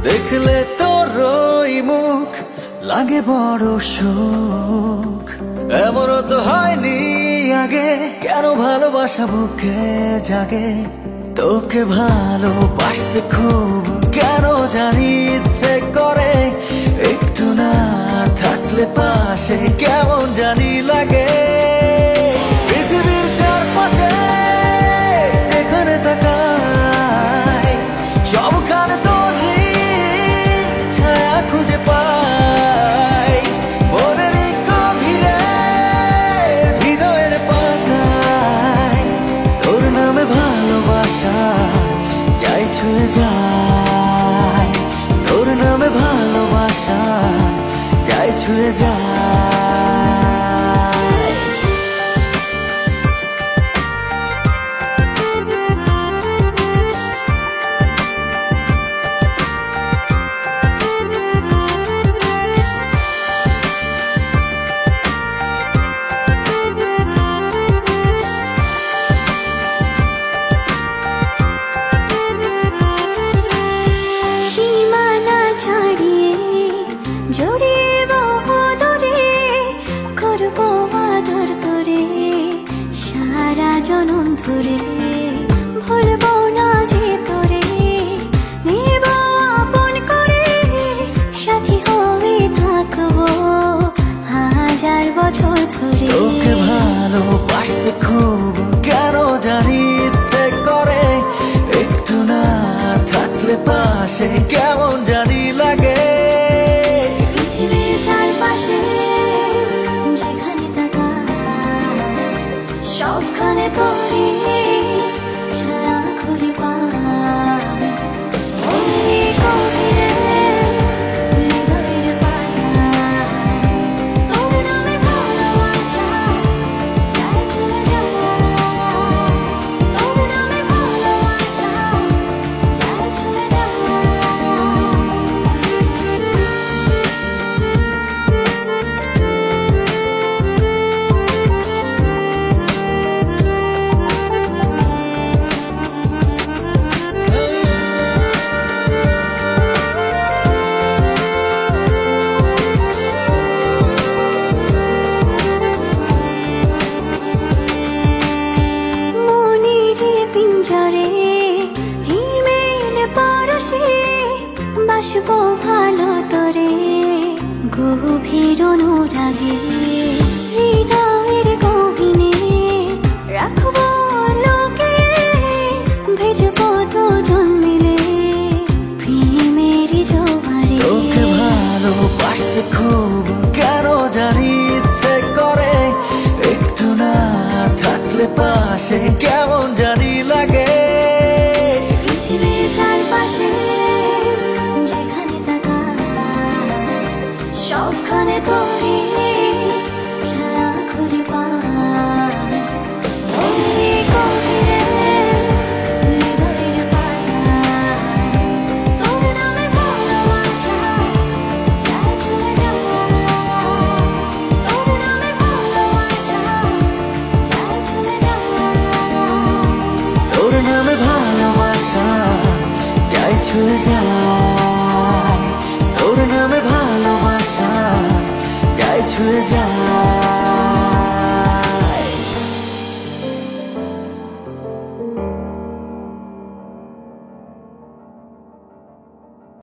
দেখলে তোর ওই মুখ লাগে বড় সুখ। এমনও তো হয়নি আগে, কেন ভালোবাসা বুকে জাগে। তোকে ভালোবাসতে খুব কেন জানি ইচ্ছে করে, একটু না থাকলে পাশে কেমন জানি লাগে। পৃথিবীর চারপাশে যেখানে তাকাই সবখানে তোরই ছায়া খুঁজে পাই। মনের গভীরে হৃদয়ের পাতায় তোর নামে ভালোবাসা যাই ছুঁয়ে যায়। তোর নামে ভালোবাসা যাই ছুঁয়ে যায়। জড়িয়ে বহুদূরে করব আদর তোরে সারা জনম ধরে। ভুলব না যে তোরে, নেব আপন করে, সাথী হয়ে থাকবো হাজার বছর ধরে। তোকে ভালোবাসতে খুব কেন জানি ইচ্ছে করে, একটু না থাকলে পাশে কেমন জানি লাগে। সবখানে তোরে ছায়া খুঁজে পাই। মনের গভীরে হৃদয়ের পাতায় তোর নামে ভালোবাসা যাই ছুঁয়ে যায়। তোর নামে ভালোবাসা যাই ছুঁয়ে যায়। পিঞ্জরে হিমেল পরশে বাসবো ভালো তোরে গভীর অনুরাগে। হৃদয়ের গহীনে রাখবো লোকে, ভেজবো দুজন মিলে প্রেমের জোয়ারে। তোকে ভালোবাসতে খুব কেন জানি ইচ্ছে করে, একটু না থাকলে পাশে কেমন জানি লাগে। পৃথিবীর চারপাশে যেখানে তাকাই সবখানে তোরে ছায়া খুঁজে পাই। মনের গভীরে হৃদয়ের পাতায় তোর নামে ভালোবাসা যাই ছুঁয়ে যায়। তোর নামে ভালোবাসা যাই ছুঁয়ে যায়। তোর নামে ভালোবাসা যাই ছুঁয়ে যায়।